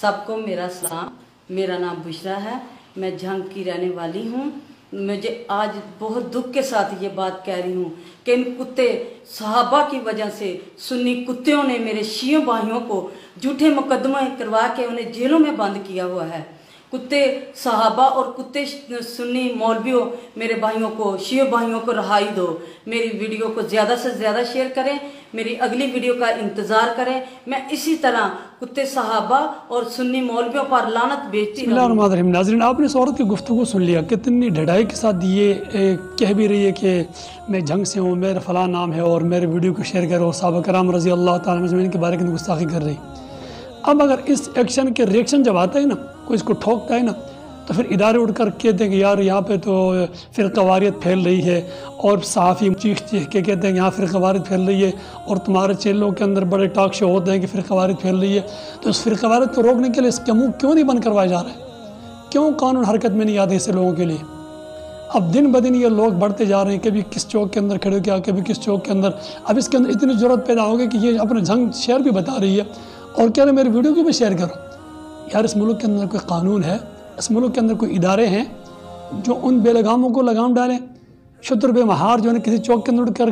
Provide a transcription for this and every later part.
सबको मेरा सलाम। मेरा नाम बुशरा है, मैं झंग की रहने वाली हूँ। मुझे आज बहुत दुख के साथ ये बात कह रही हूँ कि इन कुत्ते सहाबा की वजह से सुन्नी कुत्तों ने मेरे शियों भाइयों को झूठे मुकदमे करवा के उन्हें जेलों में बंद किया हुआ है। कुत्ते सहाबा और कुत्ते सुन्नी मौलवियों, मेरे भाइयों को, शियो भाइयों को रहाई दो। मेरी वीडियो को ज़्यादा से ज़्यादा शेयर करें, मेरी अगली वीडियो का इंतज़ार करें। मैं इसी तरह कुत्ते सहाबा और सुन्नी मौलवियों पर लानत भेजती रहूँगी। नाज़रीन, आपने इस औरत की गुफ्तगू सुन लिया, कितनी ढड़ाई के साथ ये कह भी रही है कि मैं झंग से हूँ, मेरा फ़लाँ नाम है और मेरे वीडियो को शेयर करो, सहाबा कराम रज़ी अल्लाह ताला अजमईन के बारे में गुस्ताखी कर रही। अब अगर इस एक्शन के रिएक्शन जब आता है ना, कोई इसको ठोकता है ना, तो फिर इदारे उठ कर कहते हैं कि यार यहाँ पे तो फ़िरक़ावारियत फैल रही है, और सहाफ़ी चीख के कहते हैं कि यहाँ फ़िरक़ावारियत फैल रही है, और तुम्हारे चैनलों के अंदर बड़े टॉक शो होते हैं कि फ़िरक़ावारियत फैल रही है। तो इस फ़िरक़ावारियत को रोकने के लिए इसके मुँह क्यों नहीं बंद करवाया जा रहा है? क्यों कानून हरकत में नहीं आते ऐसे लोगों के लिए? अब दिन ब दिन ये लोग बढ़ते जा रहे हैं, कभी किस चौक के अंदर खड़े हो गया, कभी किस चौक के अंदर। अब इसके अंदर इतनी ज़रूरत पैदा हो गई कि ये अपने झंग शेयर भी बता रही है और कह रहे मेरी वीडियो को भी शेयर करो। यार, इस मुल्क के अंदर कोई कानून है, इस मुल्क के अंदर कोई इदारे हैं जो उन बेलगामों को लगाम डालें? शुतर बेमहार जो है किसी चौक के अंदर कर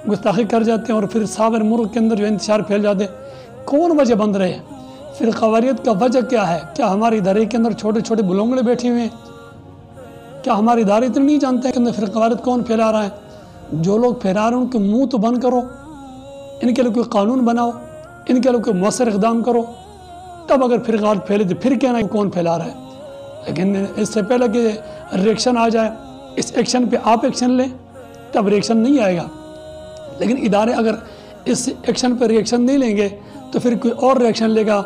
गुस्ताखी कर जाते हैं और फिर सारे मुल्क के अंदर जो इंतशार फैल जाते हैं। कौन वजह बंद रहे? फिर क़वारियत का वजह क्या है? क्या हमारे इदारे के अंदर छोटे छोटे बुलंगड़े बैठे हुए हैं? क्या हमारे इदारे इतने नहीं जानते हैं कि अंदर फिर क़वारियत कौन फैला रहा है? जो लोग फैला रहे हैं उनके मुँह तो बंद करो, इनके लिए कोई कानून बनाओ, इनके लिए कोई मौसर इक़दाम करो, तब अगर फिर ग़लत फैले तो फिर कहना कौन फैला रहा है। लेकिन इससे पहले कि रिएक्शन आ जाए, इस एक्शन पे आप एक्शन लें, तब रिएक्शन नहीं आएगा। लेकिन इदारे अगर इस एक्शन पर रिएक्शन नहीं लेंगे तो फिर कोई और रिएक्शन लेगा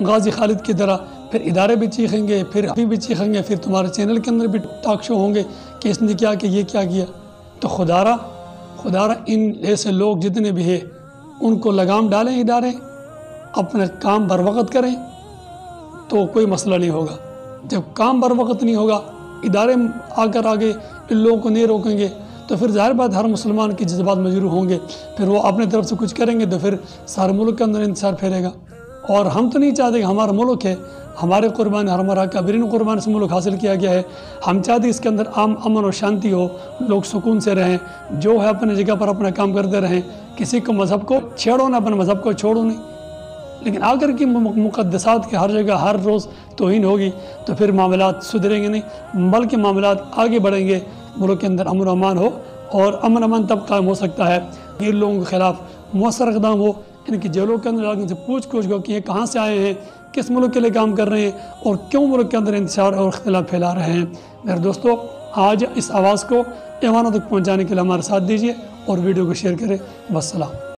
गाजी खालिद की तरह। फिर इदारे भी चीखेंगे, फिर अभी भी चीखेंगे, फिर तुम्हारे चैनल के अंदर भी टॉक शो होंगे कि इसने क्या किया, ये क्या किया। तो खुदारा इन ऐसे लोग जितने भी हैं उनको लगाम डालें, इदारे अपने काम बर वक़्त करें तो कोई मसला नहीं होगा। जब काम बर वक़्त नहीं होगा, इदारे आकर आगे इन लोगों को नहीं रोकेंगे, तो फिर ज़ाहिर बात हर मुसलमान की जज्बात मजरूह होंगे, फिर वो अपने तरफ से कुछ करेंगे तो फिर सारे मुल्क के अंदर इंतशार फैलेगा। और हम तो नहीं चाहते कि हमारा मुल्क है, हमारे कुर्बान, हमारा काबिरीन कुर्बान से मुल्क हासिल किया गया है। हम चाहते इसके अंदर अमन और शांति हो, लोग सुकून से रहें, जो है अपने जगह पर अपना काम करते रहें, किसी को मज़हब को छेड़ो ना, अपने मज़हब को छोड़ो नहीं। लेकिन आकर की मुक़द्दसात के हर जगह हर रोज़ तौहीन होगी तो फिर मामलात सुधरेंगे नहीं, बल्कि मामलात आगे बढ़ेंगे, मुल्क के अंदर अमन अमान हो। और अमन अमान तब कायम हो सकता है इन लोगों के ख़िलाफ़ मौसर इक़दाम हो, इनकी जेलों के अंदर इनसे पूछ हो कि ये कहाँ से आए हैं, किस मुल्क के लिए काम कर रहे हैं और क्यों मुल्क के अंदर इंतशार और इख्तिलाफ फैला रहे हैं। मेरे दोस्तों, आज इस आवाज़ को ऐवानों तक पहुँचाने के लिए हमारा साथ दीजिए और वीडियो को शेयर करें। वस्सलाम।